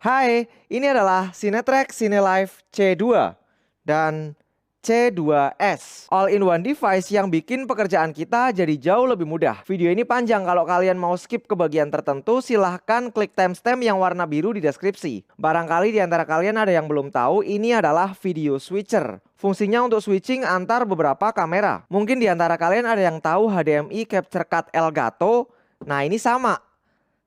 Hai, ini adalah Cinetrack Cinelife C2 dan C2S all-in-one device yang bikin pekerjaan kita jadi jauh lebih mudah. Video ini panjang, kalau kalian mau skip ke bagian tertentu silahkan klik timestamp yang warna biru di deskripsi. Barangkali di antara kalian ada yang belum tahu, ini adalah video switcher. Fungsinya untuk switching antar beberapa kamera. Mungkin di antara kalian ada yang tahu HDMI Capture Card Elgato. Nah, ini sama.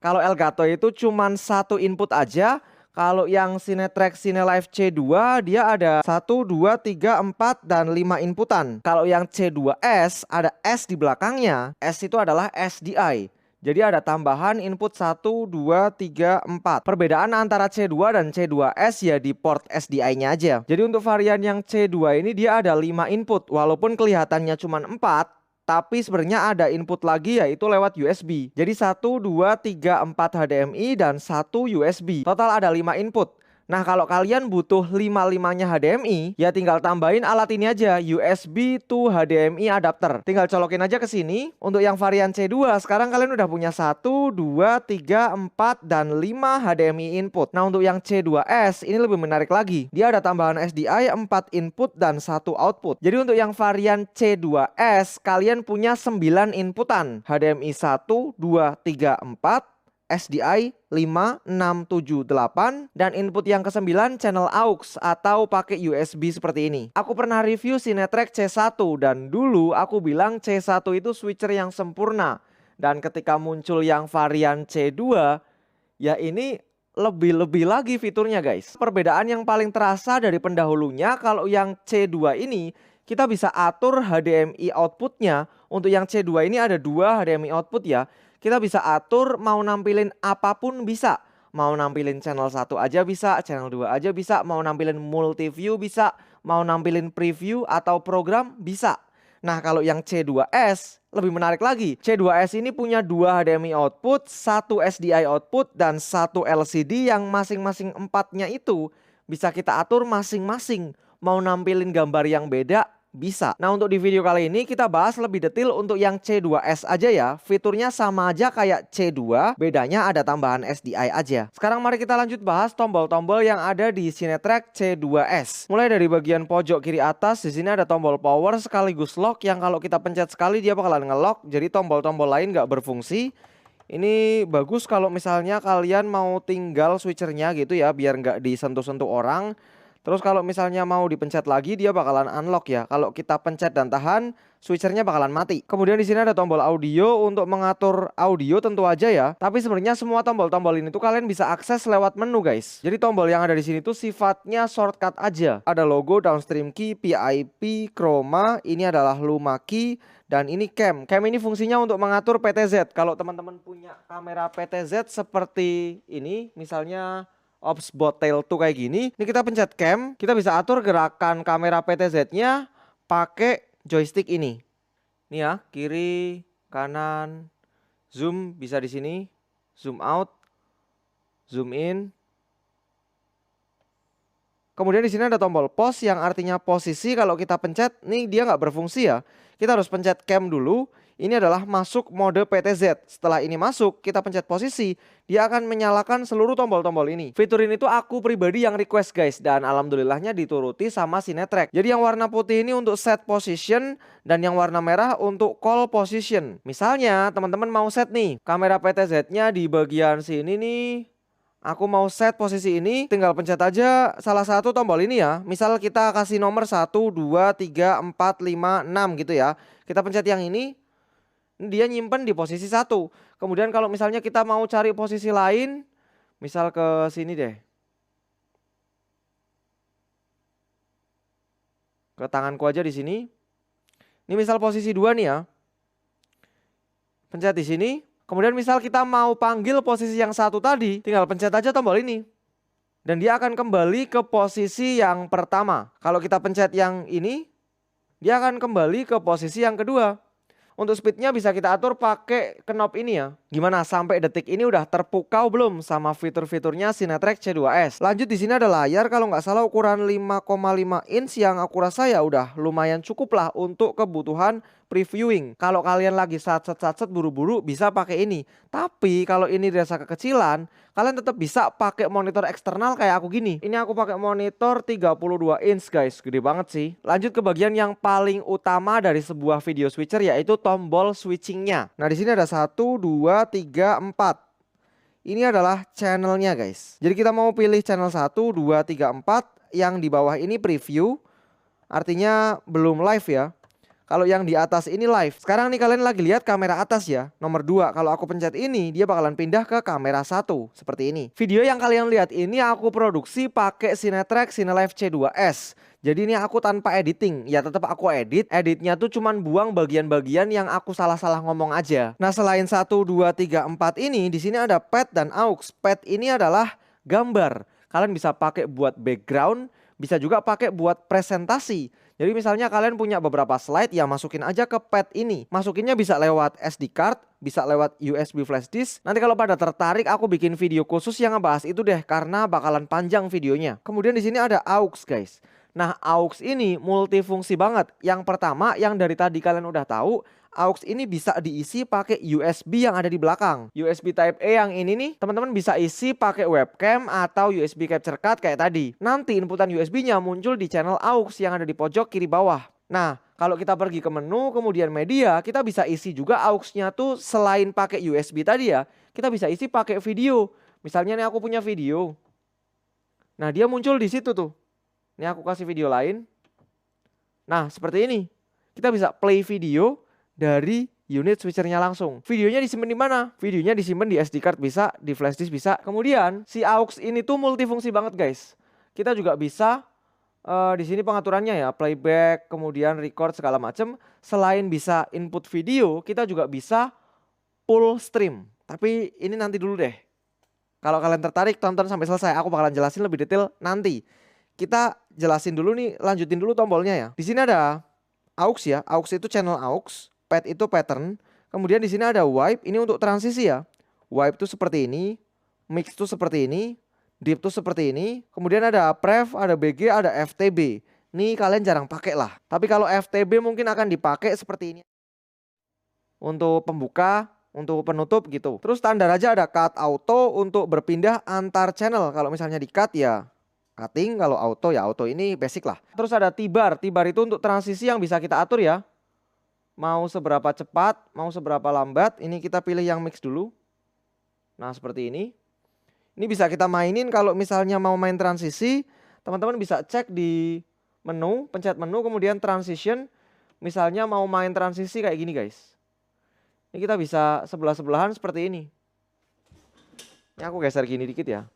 Kalau Elgato itu cuman satu input aja. Kalau yang Cinetrack Cinelife C2 dia ada 1, 2, 3, 4, dan 5 inputan. Kalau yang C2S ada S di belakangnya. S itu adalah SDI. Jadi ada tambahan input 1, 2, 3, 4. Perbedaan antara C2 dan C2S ya di port SDI-nya aja. Jadi untuk varian yang C2 ini dia ada 5 input. Walaupun kelihatannya cuma 4. Tapi sebenarnya ada input lagi yaitu lewat USB. Jadi 1, 2, 3, 4 HDMI dan 1 USB. Total ada 5 input. Nah, kalau kalian butuh 5-5-nya HDMI, ya tinggal tambahin alat ini aja, USB to HDMI adapter. Tinggal colokin aja ke sini. Untuk yang varian C2, sekarang kalian udah punya 1, 2, 3, 4, dan 5 HDMI input. Nah, untuk yang C2S ini lebih menarik lagi. Dia ada tambahan SDI, 4 input dan 1 output. Jadi untuk yang varian C2S, kalian punya 9 inputan. HDMI 1, 2, 3, 4. SDI 5, 6, 7, 8 dan input yang ke-9 channel AUX atau pakai USB seperti ini. Aku pernah review Cinetrack C1 dan dulu aku bilang C1 itu switcher yang sempurna. Dan ketika muncul yang varian C2, ya ini lebih lagi fiturnya guys. Perbedaan yang paling terasa dari pendahulunya, kalau yang C2 ini kita bisa atur HDMI outputnya. Untuk yang C2 ini ada 2 HDMI output ya. Kita bisa atur mau nampilin apapun bisa. Mau nampilin channel 1 aja bisa, channel 2 aja bisa, mau nampilin multi-view bisa, mau nampilin preview atau program bisa. Nah, kalau yang C2S lebih menarik lagi. C2S ini punya 2 HDMI output, 1 SDI output, dan 1 LCD yang masing-masing 4-nya itu bisa kita atur masing-masing. Mau nampilin gambar yang beda, bisa. Nah, untuk di video kali ini kita bahas lebih detail untuk yang C2S aja ya. Fiturnya sama aja kayak C2, bedanya ada tambahan SDI aja. Sekarang mari kita lanjut bahas tombol-tombol yang ada di Cinetrack C2S. Mulai dari bagian pojok kiri atas, di sini ada tombol power sekaligus lock yang kalau kita pencet sekali dia bakalan nge-lock. Jadi tombol-tombol lain nggak berfungsi. Ini bagus kalau misalnya kalian mau tinggal switchernya gitu ya, biar nggak disentuh-sentuh orang. Terus kalau misalnya mau dipencet lagi dia bakalan unlock ya. Kalau kita pencet dan tahan, switchernya bakalan mati. Kemudian di sini ada tombol audio untuk mengatur audio tentu aja ya. Tapi sebenarnya semua tombol-tombol ini tuh kalian bisa akses lewat menu guys. Jadi tombol yang ada di sini tuh sifatnya shortcut aja. Ada logo, downstream key, PIP, chroma, ini adalah luma key, dan ini cam. Cam ini fungsinya untuk mengatur PTZ. Kalau teman-teman punya kamera PTZ seperti ini, misalnya Ops Bot Tail 2 kayak gini. Ini kita pencet cam, kita bisa atur gerakan kamera PTZ-nya pakai joystick ini. Nih ya, kiri, kanan, zoom bisa di sini, zoom out, zoom in. Kemudian di sini ada tombol pause yang artinya posisi. Kalau kita pencet, nih dia nggak berfungsi ya. Kita harus pencet cam dulu. Ini adalah masuk mode PTZ. Setelah ini masuk, kita pencet posisi, dia akan menyalakan seluruh tombol-tombol ini. Fitur ini tuh aku pribadi yang request guys, dan alhamdulillahnya dituruti sama Cinetrack. Jadi yang warna putih ini untuk set position, dan yang warna merah untuk call position. Misalnya teman-teman mau set nih, kamera PTZ-nya di bagian sini nih. Aku mau set posisi ini, tinggal pencet aja salah satu tombol ini ya. Misal kita kasih nomor 1, 2, 3, 4, 5, 6 gitu ya. Kita pencet yang ini. Dia nyimpen di posisi 1. Kemudian kalau misalnya kita mau cari posisi lain, misal ke sini deh. Ke tanganku aja di sini. Ini misal posisi 2 nih ya. Pencet di sini. Kemudian misal kita mau panggil posisi yang 1 tadi, tinggal pencet aja tombol ini. Dan dia akan kembali ke posisi yang pertama. Kalau kita pencet yang ini, dia akan kembali ke posisi yang kedua. Untuk speednya bisa kita atur pakai knob ini ya. Gimana sampai detik ini udah terpukau belum sama fitur-fiturnya Cinetrack C2S? Lanjut di sini ada layar kalau nggak salah ukuran 5,5 inch yang aku rasa ya udah lumayan cukup lah untuk kebutuhan previewing. Kalau kalian lagi satset buru-buru bisa pakai ini. Tapi kalau ini dirasa kekecilan, kalian tetap bisa pakai monitor eksternal kayak aku gini. Ini aku pakai monitor 32 inch guys, gede banget sih. Lanjut ke bagian yang paling utama dari sebuah video switcher yaitu tombol switchingnya. Nah di sini ada 1, 2, 3, 4. Ini adalah channelnya guys. Jadi kita mau pilih channel 1, 2, 3, 4. Yang di bawah ini preview, artinya belum live ya. Kalau yang di atas ini live. Sekarang nih kalian lagi lihat kamera atas ya. Nomor 2. Kalau aku pencet ini, dia bakalan pindah ke kamera 1. Seperti ini. Video yang kalian lihat ini aku produksi pakai Cinetrack Cinelife C2S. Jadi ini aku tanpa editing. Ya tetap aku edit. Editnya tuh cuman buang bagian-bagian yang aku salah-salah ngomong aja. Nah selain 1, 2, 3, 4 ini, di sini ada pad dan aux. Pad ini adalah gambar. Kalian bisa pakai buat background. Bisa juga pakai buat presentasi. Jadi misalnya kalian punya beberapa slide ya masukin aja ke pad ini. Masukinnya bisa lewat SD card, bisa lewat USB flash disk. Nanti kalau pada tertarik aku bikin video khusus yang ngebahas itu deh karena bakalan panjang videonya. Kemudian di sini ada aux guys. Nah aux ini multifungsi banget. Yang pertama yang dari tadi kalian udah tahu, aux ini bisa diisi pakai USB yang ada di belakang. USB Type A yang ini nih teman-teman bisa isi pakai webcam atau USB capture card kayak tadi. Nanti inputan USB-nya muncul di channel aux yang ada di pojok kiri bawah. Nah kalau kita pergi ke menu kemudian media, kita bisa isi juga aux-nya tuh selain pakai USB tadi ya. Kita bisa isi pakai video. Misalnya nih aku punya video. Nah dia muncul di situ tuh. Ini aku kasih video lain. Nah seperti ini. Kita bisa play video dari unit switchernya langsung. Videonya disimpan di mana? Videonya disimpan di SD card bisa, di flash disk bisa. Kemudian si aux ini tuh multifungsi banget guys. Kita juga bisa di sini pengaturannya ya, playback, kemudian record segala macam. Selain bisa input video, kita juga bisa full stream. Tapi ini nanti dulu deh. Kalau kalian tertarik tonton sampai selesai, aku bakalan jelasin lebih detail nanti. Kita jelasin dulu nih, lanjutin dulu tombolnya ya. Di sini ada aux ya, aux itu channel aux. Pad itu pattern, kemudian di sini ada wipe, ini untuk transisi ya. Wipe itu seperti ini, mix itu seperti ini, dip itu seperti ini. Kemudian ada prev, ada BG, ada FTB. Ini kalian jarang pakai lah. Tapi kalau FTB mungkin akan dipakai seperti ini. Untuk pembuka, untuk penutup gitu. Terus standar aja ada cut auto untuk berpindah antar channel. Kalau misalnya di cut ya cutting, kalau auto ya auto, ini basic lah. Terus ada T-bar, T-bar itu untuk transisi yang bisa kita atur ya. Mau seberapa cepat, mau seberapa lambat, ini kita pilih yang mix dulu. Nah seperti ini. Ini bisa kita mainin kalau misalnya mau main transisi. Teman-teman bisa cek di menu, pencet menu kemudian transition. Misalnya mau main transisi kayak gini guys. Ini kita bisa sebelah-sebelahan seperti ini. Ini aku geser gini dikit ya.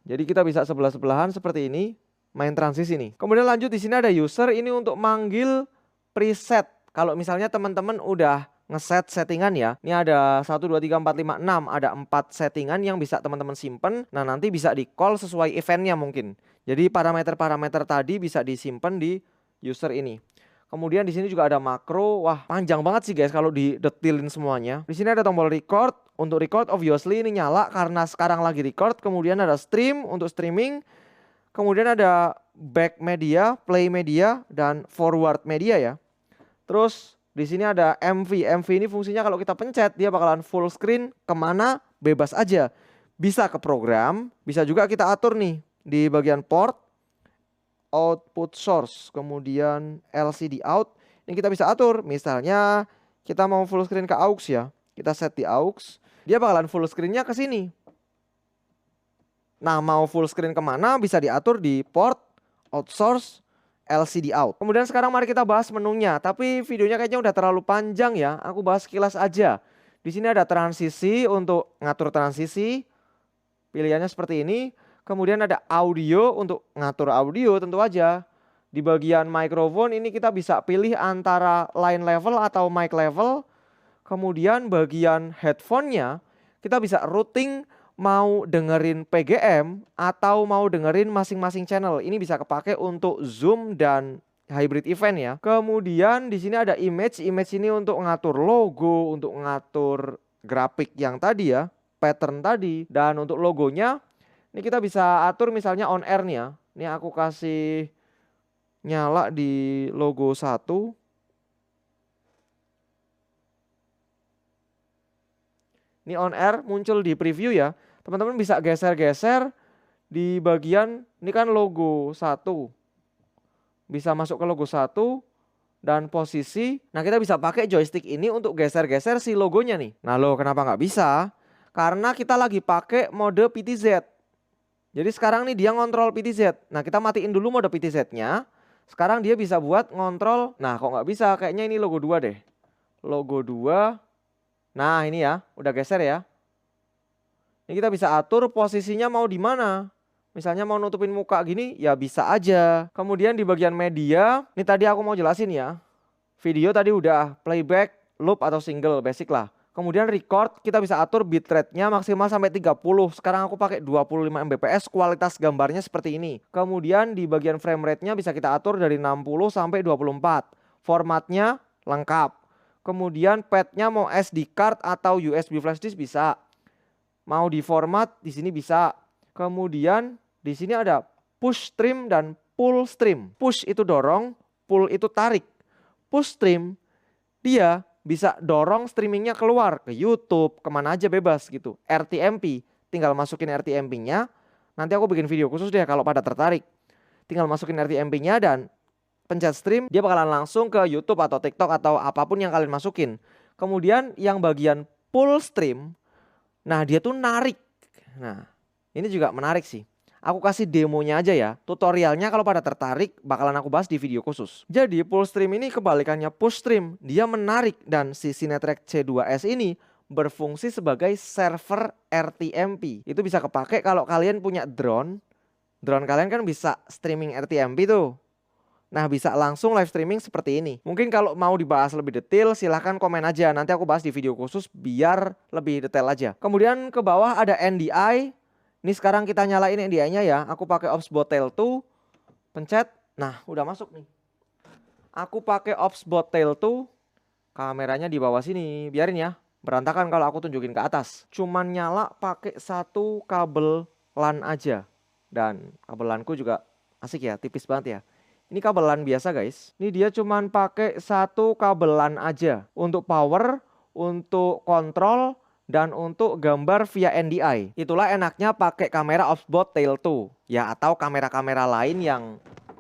Jadi kita bisa sebelah-sebelahan seperti ini, main transisi nih. Kemudian lanjut di sini ada user, ini untuk manggil preset. Kalau misalnya teman-teman udah ngeset settingan ya. Ini ada 1, 2, 3, 4, 5, 6. Ada 4 settingan yang bisa teman-teman simpen. Nah nanti bisa di call sesuai eventnya mungkin. Jadi parameter-parameter tadi bisa disimpan di user ini. Kemudian di sini juga ada makro. Wah panjang banget sih guys kalau didetilin semuanya. Di sini ada tombol record. Untuk record obviously ini nyala karena sekarang lagi record. Kemudian ada stream untuk streaming. Kemudian ada back media, play media, dan forward media ya. Terus di sini ada MV. MV ini fungsinya kalau kita pencet dia bakalan full screen kemana bebas aja. Bisa ke program, bisa juga kita atur nih di bagian port, output source, kemudian LCD out. Ini kita bisa atur. Misalnya kita mau full screen ke aux ya. Kita set di aux. Dia bakalan full screennya ke sini. Nah mau full screen kemana bisa diatur di port, outsource, LCD out. Kemudian sekarang mari kita bahas menunya. Tapi videonya kayaknya udah terlalu panjang ya. Aku bahas sekilas aja. Di sini ada transisi untuk ngatur transisi. Pilihannya seperti ini. Kemudian ada audio untuk ngatur audio tentu aja. Di bagian microphone ini kita bisa pilih antara line level atau mic level. Kemudian bagian headphone-nya kita bisa routing mau dengerin PGM atau mau dengerin masing-masing channel. Ini bisa kepake untuk Zoom dan hybrid event ya. Kemudian di sini ada image. Image ini untuk ngatur logo, untuk ngatur grafik yang tadi ya, pattern tadi. Dan untuk logonya, ini kita bisa atur misalnya on air nih ya. Ini aku kasih nyala di logo 1. Ini on air muncul di preview ya. Teman-teman bisa geser-geser di bagian, ini kan logo 1. Bisa masuk ke logo 1 dan posisi. Nah, kita bisa pakai joystick ini untuk geser-geser si logonya nih. Nah, loh kenapa nggak bisa? Karena kita lagi pakai mode PTZ. Jadi sekarang nih dia ngontrol PTZ. Nah, kita matiin dulu mode PTZ-nya. Sekarang dia bisa buat ngontrol. Nah, kok nggak bisa? Kayaknya ini logo 2 deh. Logo 2. Nah, ini ya, udah geser ya. Ini kita bisa atur posisinya mau di mana. Misalnya mau nutupin muka gini, ya bisa aja. Kemudian di bagian media, ini tadi aku mau jelasin ya. Video tadi udah playback, loop atau single, basic lah. Kemudian record, kita bisa atur bitrate-nya maksimal sampai 30. Sekarang aku pakai 25 Mbps, kualitas gambarnya seperti ini. Kemudian di bagian frame rate-nya bisa kita atur dari 60 sampai 24. Formatnya lengkap. Kemudian pad-nya mau SD card atau USB flash disk bisa. Mau di format di sini bisa. Kemudian di sini ada push stream dan pull stream. Push itu dorong, pull itu tarik. Push stream dia bisa dorong streamingnya keluar ke YouTube, kemana aja bebas gitu. RTMP, tinggal masukin RTMP-nya. Nanti aku bikin video khusus deh kalau pada tertarik. Tinggal masukin RTMP-nya dan pencet stream, dia bakalan langsung ke YouTube atau TikTok atau apapun yang kalian masukin. Kemudian yang bagian pull stream, nah dia tuh narik. Nah, ini juga menarik sih. Aku kasih demonya aja ya. Tutorialnya kalau pada tertarik bakalan aku bahas di video khusus. Jadi pull stream ini kebalikannya push stream. Dia menarik dan si Cinetrack C2S ini berfungsi sebagai server RTMP. Itu bisa kepake kalau kalian punya drone. Drone kalian kan bisa streaming RTMP tuh. Nah, bisa langsung live streaming seperti ini. Mungkin kalau mau dibahas lebih detail silahkan komen aja. Nanti aku bahas di video khusus biar lebih detail aja. Kemudian ke bawah ada NDI. Ini sekarang kita nyalain NDI-nya ya. Aku pakai OBS-Bot Tail 2. Pencet. Nah, udah masuk nih. Aku pakai OBS-Bot Tail 2. Kameranya di bawah sini. Biarin ya. Berantakan kalau aku tunjukin ke atas. Cuman nyala pakai satu kabel LAN aja. Dan kabel LAN-ku juga asik ya. Tipis banget ya. Ini kabel LAN biasa guys. Ini dia cuman pakai satu kabel LAN aja. Untuk power, untuk kontrol, dan untuk gambar via NDI. Itulah enaknya pakai kamera OBS-Bot Tail 2. Ya, atau kamera-kamera lain yang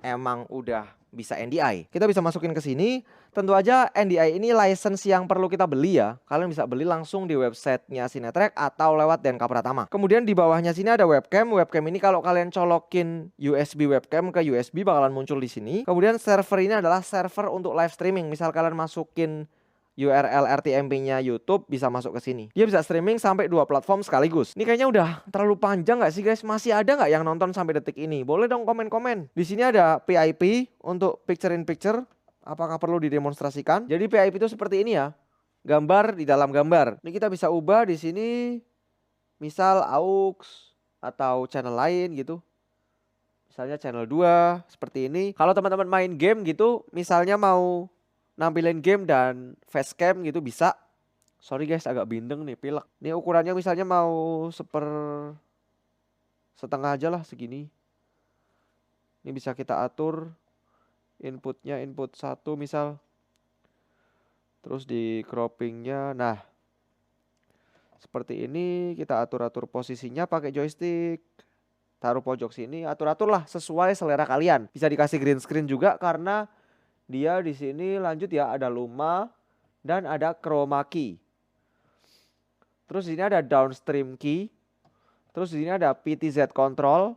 emang udah bisa NDI. Kita bisa masukin ke sini. Tentu aja NDI ini license yang perlu kita beli ya. Kalian bisa beli langsung di websitenya Cinetrack atau lewat DNK Pratama. Kemudian di bawahnya sini ada webcam. Webcam ini kalau kalian colokin USB webcam ke USB bakalan muncul di sini. Kemudian server ini adalah server untuk live streaming. Misal kalian masukin URL RTMP-nya YouTube bisa masuk ke sini. Dia bisa streaming sampai 2 platform sekaligus. Ini kayaknya udah terlalu panjang nggak sih guys? Masih ada nggak yang nonton sampai detik ini? Boleh dong komen-komen. Di sini ada PIP untuk picture in picture. Apakah perlu didemonstrasikan? Jadi PIP itu seperti ini ya. Gambar di dalam gambar. Ini kita bisa ubah di sini. Misal AUX atau channel lain gitu. Misalnya channel 2 seperti ini. Kalau teman-teman main game gitu, misalnya mau nampilin game dan facecam gitu bisa. Sorry guys agak bindeng nih, pilek. Ini ukurannya misalnya mau setengah aja lah segini. Ini bisa kita atur inputnya input 1 misal. Terus di croppingnya, nah seperti ini. Kita atur-atur posisinya pakai joystick. Taruh pojok sini, atur-atur lah sesuai selera kalian. Bisa dikasih green screen juga karena dia di sini lanjut ya, ada luma dan ada chroma key. Terus di sini ada downstream key. Terus di sini ada PTZ control.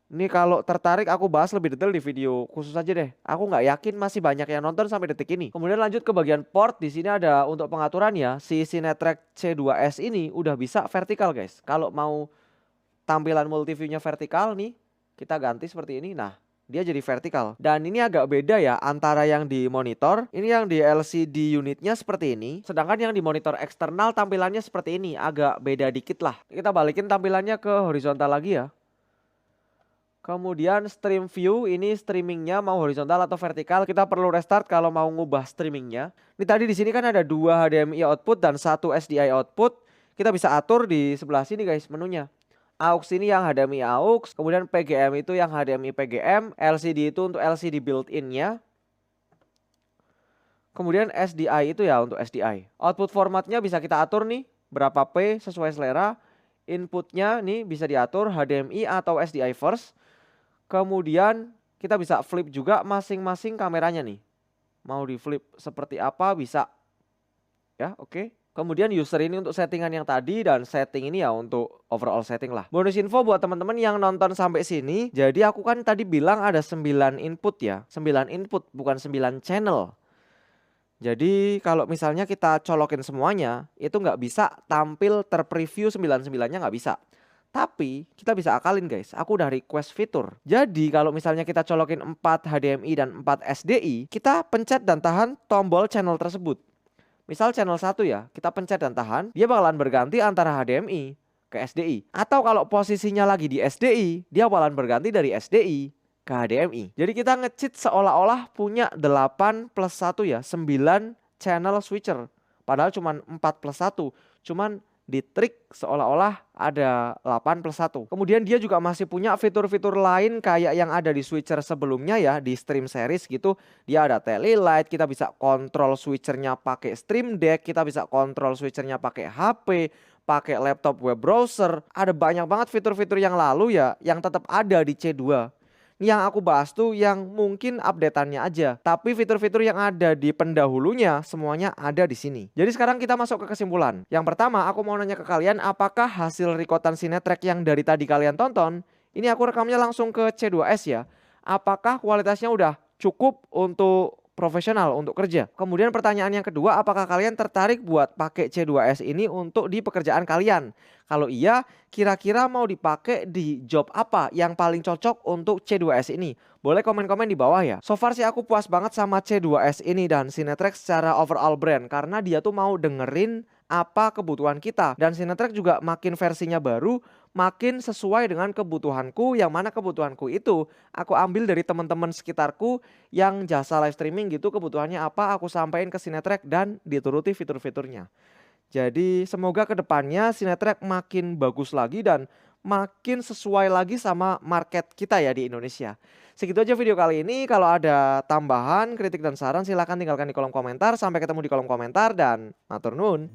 Ini kalau tertarik aku bahas lebih detail di video khusus aja deh. Aku nggak yakin masih banyak yang nonton sampai detik ini. Kemudian lanjut ke bagian port. Di sini ada untuk pengaturan ya. Si Cinetrack C2S ini udah bisa vertikal guys. Kalau mau tampilan multiviewnya vertikal nih, kita ganti seperti ini. Nah, dia jadi vertikal. Dan ini agak beda ya antara yang di monitor. Ini yang di LCD unitnya seperti ini. Sedangkan yang di monitor eksternal tampilannya seperti ini. Agak beda dikit lah. Kita balikin tampilannya ke horizontal lagi ya. Kemudian stream view, ini streamingnya mau horizontal atau vertikal. Kita perlu restart kalau mau ngubah streamingnya. Ini tadi di sini kan ada 2 HDMI output dan 1 SDI output. Kita bisa atur di sebelah sini guys menunya. AUX ini yang HDMI AUX, kemudian PGM itu yang HDMI PGM, LCD itu untuk LCD built-in-nya. Kemudian SDI itu ya untuk SDI. Output formatnya bisa kita atur nih, berapa P sesuai selera. Inputnya nih bisa diatur HDMI atau SDI first. Kemudian kita bisa flip juga masing-masing kameranya nih. Mau di flip seperti apa bisa. Ya, oke. Kemudian user ini untuk settingan yang tadi dan setting ini ya untuk overall setting lah. Bonus info buat teman-teman yang nonton sampai sini. Jadi aku kan tadi bilang ada 9 input ya. 9 input bukan 9 channel. Jadi kalau misalnya kita colokin semuanya itu nggak bisa tampil terpreview 99-nya nggak bisa. Tapi kita bisa akalin guys, aku udah request fitur. Jadi kalau misalnya kita colokin 4 HDMI dan 4 SDI, kita pencet dan tahan tombol channel tersebut. Misal channel 1 ya, kita pencet dan tahan, dia bakalan berganti antara HDMI ke SDI. Atau kalau posisinya lagi di SDI, dia bakalan berganti dari SDI ke HDMI. Jadi kita nge-cheat seolah-olah punya 8 plus 1 ya, 9 channel switcher. Padahal cuma 4 plus 1, cuman di trik seolah-olah ada 8 plus 1. Kemudian dia juga masih punya fitur-fitur lain kayak yang ada di switcher sebelumnya ya, di stream series gitu. Dia ada tele light, kita bisa kontrol switchernya pakai Stream Deck, kita bisa kontrol switchernya pakai HP, pakai laptop web browser. Ada banyak banget fitur-fitur yang lalu ya yang tetap ada di C2. Yang aku bahas tuh yang mungkin updateannya aja. Tapi fitur-fitur yang ada di pendahulunya semuanya ada di sini. Jadi sekarang kita masuk ke kesimpulan. Yang pertama aku mau nanya ke kalian, apakah hasil rekotan Cinetrack yang dari tadi kalian tonton, ini aku rekamnya langsung ke C2S ya. Apakah kualitasnya udah cukup untuk profesional untuk kerja? Kemudian pertanyaan yang kedua, apakah kalian tertarik buat pakai C2S ini untuk di pekerjaan kalian? Kalau iya, kira-kira mau dipakai di job apa yang paling cocok untuk C2S ini? Boleh komen-komen di bawah ya. So far sih aku puas banget sama C2S ini dan Cinetrack secara overall brand, karena dia tuh mau dengerin apa kebutuhan kita. Dan Cinetrack juga makin versinya baru, makin sesuai dengan kebutuhanku, yang mana kebutuhanku itu aku ambil dari teman-teman sekitarku yang jasa live streaming gitu, kebutuhannya apa aku sampaikan ke Cinetrack dan dituruti fitur-fiturnya. Jadi semoga kedepannya Cinetrack makin bagus lagi dan makin sesuai lagi sama market kita ya di Indonesia. Segitu aja video kali ini. Kalau ada tambahan, kritik dan saran silahkan tinggalkan di kolom komentar. Sampai ketemu di kolom komentar dan matur nuwun.